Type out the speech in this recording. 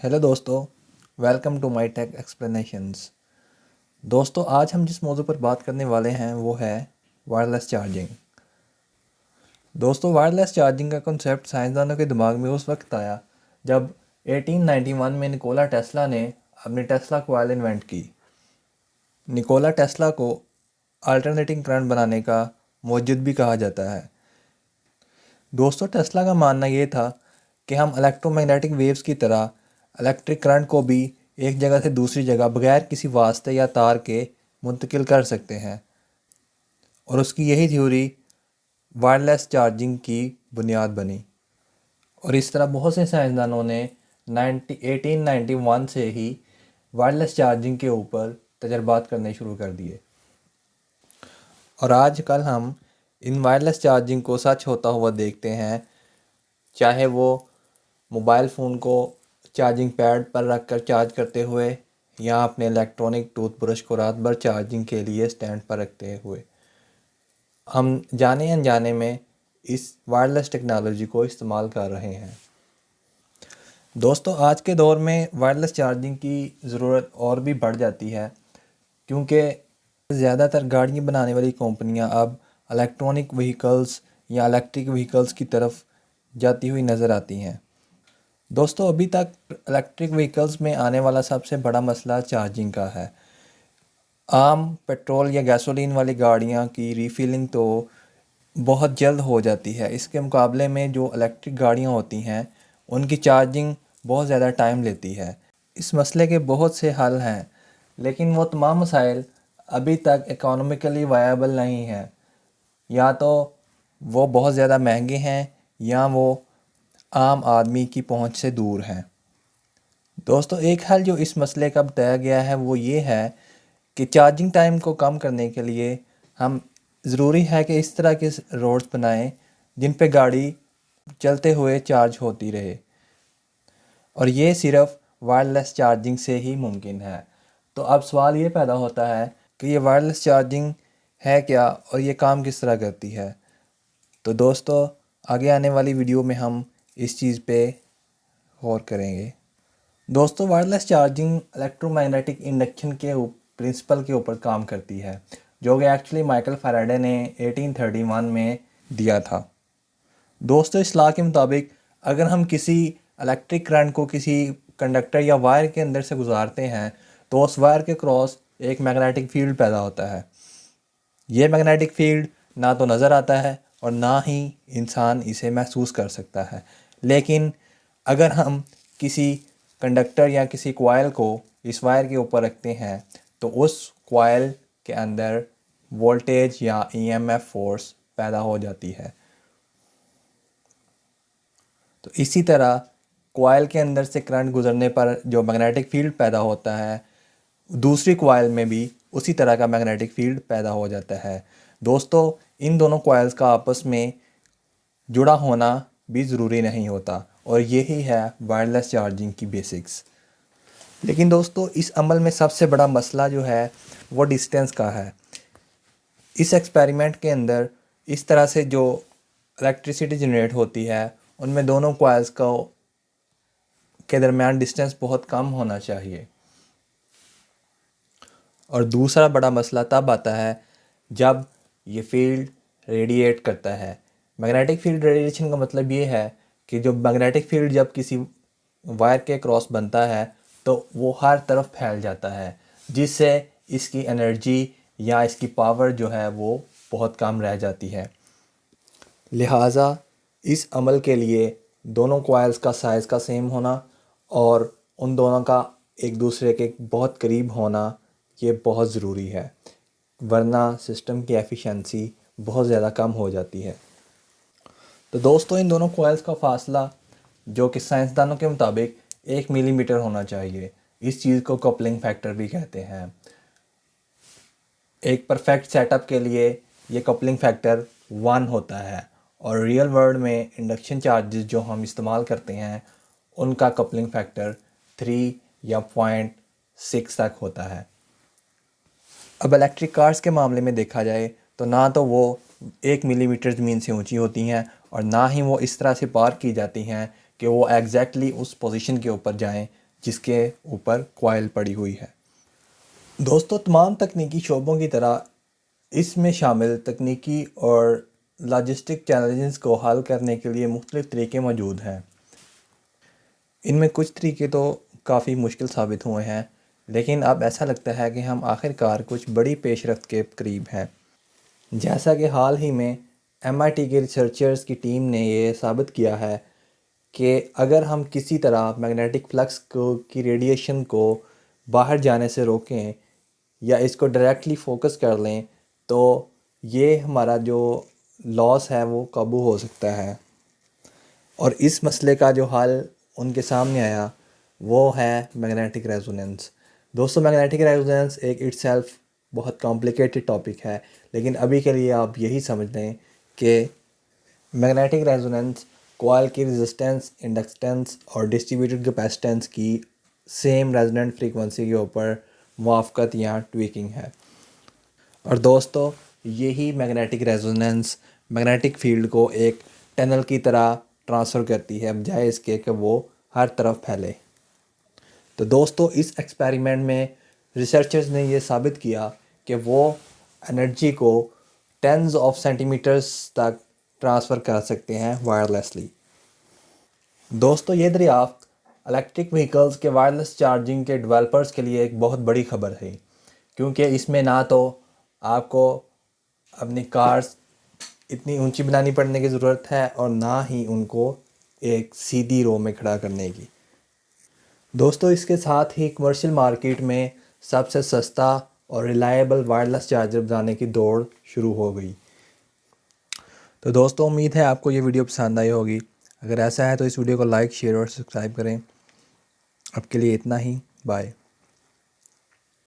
Hello दोस्तों, welcome to my tech explanations. दोस्तों, आज हम जिस मौजू पर बात करने वाले हैं वो है वायरलेस चार्जिंग। दोस्तों, वायरलेस चार्जिंग का कॉन्सेप्ट साइंसदानों के दिमाग में उस वक्त आया जब 1891 में निकोला टेस्ला ने अपनी टेस्ला कॉइल इन्वेंट की। निकोला टेस्ला को अल्टरनेटिंग करंट बनाने का मौजूद भी कहा जाता है। दोस्तों, टेस्ला का मानना ये था कि हम इलेक्ट्रोमैग्नेटिक वेव्स की तरह इलेक्ट्रिक करंट को भी एक जगह से दूसरी जगह बगैर किसी वास्ते या तार के मुंतकिल कर सकते हैं, और उसकी यही थ्योरी वायरलेस चार्जिंग की बुनियाद बनी। और इस तरह बहुत से साइंसदानों ने 1891 से ही वायरलेस चार्जिंग के ऊपर तजर्बात करने शुरू कर दिए, और आजकल हम इन वायरलेस चार्जिंग को सच होता हुआ देखते हैं। चाहे वो मोबाइल फ़ोन को चार्जिंग पैड पर रख कर चार्ज करते हुए या अपने इलेक्ट्रॉनिक टूथब्रश को रात भर चार्जिंग के लिए स्टैंड पर रखते हुए, हम जाने अनजाने में इस वायरलेस टेक्नोलॉजी को इस्तेमाल कर रहे हैं। दोस्तों, आज के दौर में वायरलेस चार्जिंग की ज़रूरत और भी बढ़ जाती है, क्योंकि ज़्यादातर गाड़ियाँ बनाने वाली कंपनियाँ अब इलेक्ट्रॉनिक व्हीकल्स या इलेक्ट्रिक व्हीकल्स की तरफ जाती हुई नज़र आती हैं। दोस्तों, अभी तक इलेक्ट्रिक व्हीकल्स में आने वाला सबसे बड़ा मसला चार्जिंग का है। आम पेट्रोल या गैसोलीन वाली गाड़ियाँ की रीफिलिंग तो बहुत जल्द हो जाती है। इसके मुकाबले में जो इलेक्ट्रिक गाड़ियाँ होती हैं उनकी चार्जिंग बहुत ज़्यादा टाइम लेती है। इस मसले के बहुत से हल हैं, लेकिन वो तमाम मसाइल अभी तक इकोनॉमिकली वायबल नहीं हैं। या तो वो बहुत ज़्यादा महंगे हैं या वो आम आदमी की पहुंच से दूर हैं। दोस्तों, एक हल जो इस मसले का बताया गया है वो ये है कि चार्जिंग टाइम को कम करने के लिए हम ज़रूरी है कि इस तरह के रोड्स बनाएं जिन पे गाड़ी चलते हुए चार्ज होती रहे, और ये सिर्फ वायरलेस चार्जिंग से ही मुमकिन है। तो अब सवाल ये पैदा होता है कि ये वायरलेस चार्जिंग है क्या और ये काम किस तरह करती है। तो दोस्तों, आगे आने वाली वीडियो में हम इस चीज़ पे गौर करेंगे। दोस्तों, वायरलेस चार्जिंग इलेक्ट्रोमैग्नेटिक इंडक्शन के प्रिंसिपल के ऊपर काम करती है, जो कि एक्चुअली माइकल फैराडे ने 1831 में दिया था। दोस्तों, इस लॉ के मुताबिक अगर हम किसी इलेक्ट्रिक करंट को किसी कंडक्टर या वायर के अंदर से गुजारते हैं तो उस वायर के क्रॉस एक मैग्नेटिक फील्ड पैदा होता है। ये मैग्नेटिक फील्ड ना तो नज़र आता है और ना ही इंसान इसे महसूस कर सकता है, लेकिन अगर हम किसी कंडक्टर या किसी कॉइल को इस वायर के ऊपर रखते हैं तो उस कॉइल के अंदर वोल्टेज या ईएमएफ फोर्स पैदा हो जाती है। तो इसी तरह कॉइल के अंदर से करंट गुजरने पर जो मैग्नेटिक फील्ड पैदा होता है, दूसरी कॉइल में भी उसी तरह का मैग्नेटिक फील्ड पैदा हो जाता है। दोस्तों, इन दोनों कॉइल्स का आपस में जुड़ा होना भी ज़रूरी नहीं होता, और यही है वायरलेस चार्जिंग की बेसिक्स। लेकिन दोस्तों, इस अमल में सबसे बड़ा मसला जो है वो डिस्टेंस का है। इस एक्सपेरिमेंट के अंदर इस तरह से जो इलेक्ट्रिसिटी जनरेट होती है उनमें दोनों कॉइल्स को के दरमियान डिस्टेंस बहुत कम होना चाहिए। और दूसरा बड़ा मसला तब आता है जब ये फील्ड रेडिएट करता है। मैग्नेटिक फील्ड रेडिएशन का मतलब ये है कि जो मैग्नेटिक फील्ड जब किसी वायर के क्रॉस बनता है तो वो हर तरफ फैल जाता है, जिससे इसकी एनर्जी या इसकी पावर जो है वो बहुत कम रह जाती है। लिहाजा इस अमल के लिए दोनों कॉइल्स का साइज़ का सेम होना और उन दोनों का एक दूसरे के बहुत करीब होना ये बहुत ज़रूरी है, वरना सिस्टम की एफिशिएंसी बहुत ज़्यादा कम हो जाती है। तो दोस्तों, इन दोनों कॉइल्स का फासला जो कि साइंसदानों के मुताबिक 1 मिलीमीटर होना चाहिए। इस चीज़ को कपलिंग फैक्टर भी कहते हैं। एक परफेक्ट सेटअप के लिए ये कपलिंग फैक्टर 1 होता है, और रियल वर्ल्ड में इंडक्शन चार्जेस जो हम इस्तेमाल करते हैं उनका कपलिंग फैक्टर 3 या 0.6 तक होता है। अब इलेक्ट्रिक कार्स के मामले में देखा जाए तो ना तो वो 1 मिलीमीटर ज़मीन से ऊंची होती हैं और ना ही वो इस तरह से पार्क की जाती हैं कि वो एग्जैक्टली उस पोजीशन के ऊपर जाएं जिसके ऊपर कॉइल पड़ी हुई है। दोस्तों, तमाम तकनीकी शोबों की तरह इसमें शामिल तकनीकी और लॉजिस्टिक चैलेंजेस को हल करने के लिए मुख्तलिफ़ तरीके मौजूद हैं। इनमें कुछ तरीके तो काफ़ी मुश्किल साबित हुए हैं, लेकिन अब ऐसा लगता है कि हम आखिरकार कुछ बड़ी पेशरफ्त के करीब हैं। जैसा कि हाल ही में MIT के रिसर्चर्स की टीम ने ये साबित किया है कि अगर हम किसी तरह मैग्नेटिक फ्लक्स को की रेडिएशन को बाहर जाने से रोकें या इसको डायरेक्टली फोकस कर लें तो ये हमारा जो लॉस है वो काबू हो सकता है। और इस मसले का जो हल उनके सामने आया वो है मैग्नेटिक रेजोनेंस। दोस्तों, मैग्नेटिक रेजोनेंस एक इटसेल्फ बहुत कॉम्प्लिकेटेड टॉपिक है, लेकिन अभी के लिए आप यही समझ लें कि मैग्नेटिक रेजोनेंस कॉइल की रेजिस्टेंस, इंडक्टेंस और डिस्ट्रीब्यूटेड कैपेसिटेंस की सेम रेजोनेंट फ्रीक्वेंसी के ऊपर मुआफ़क़त या ट्वीकिंग है। और दोस्तों, यही मैग्नेटिक रेजोनेंस मैग्नेटिक फील्ड को एक टनल की तरह ट्रांसफ़र करती है, बजाय इसके कि वो हर तरफ फैले। तो दोस्तों, इस एक्सपेरिमेंट में रिसर्चर्स ने ये साबित किया कि वो एनर्जी को टेंस ऑफ सेंटीमीटर्स तक ट्रांसफ़र कर सकते हैं वायरलेसली। दोस्तों, ये दरियाफ्त इलेक्ट्रिक व्हीकल्स के वायरलेस चार्जिंग के डेवलपर्स के लिए एक बहुत बड़ी खबर है, क्योंकि इसमें ना तो आपको अपनी कार्स इतनी ऊंची बनानी पड़ने की ज़रूरत है और ना ही उनको एक सीधी रो में खड़ा करने की। दोस्तों, इसके साथ ही कमर्शियल मार्केट में सबसे सस्ता और रिलायबल वायरलेस चार्जर बनाने की दौड़ शुरू हो गई। तो दोस्तों, उम्मीद है आपको ये वीडियो पसंद आई होगी। अगर ऐसा है तो इस वीडियो को लाइक, शेयर और सब्सक्राइब करें। अब के लिए इतना ही। बाय।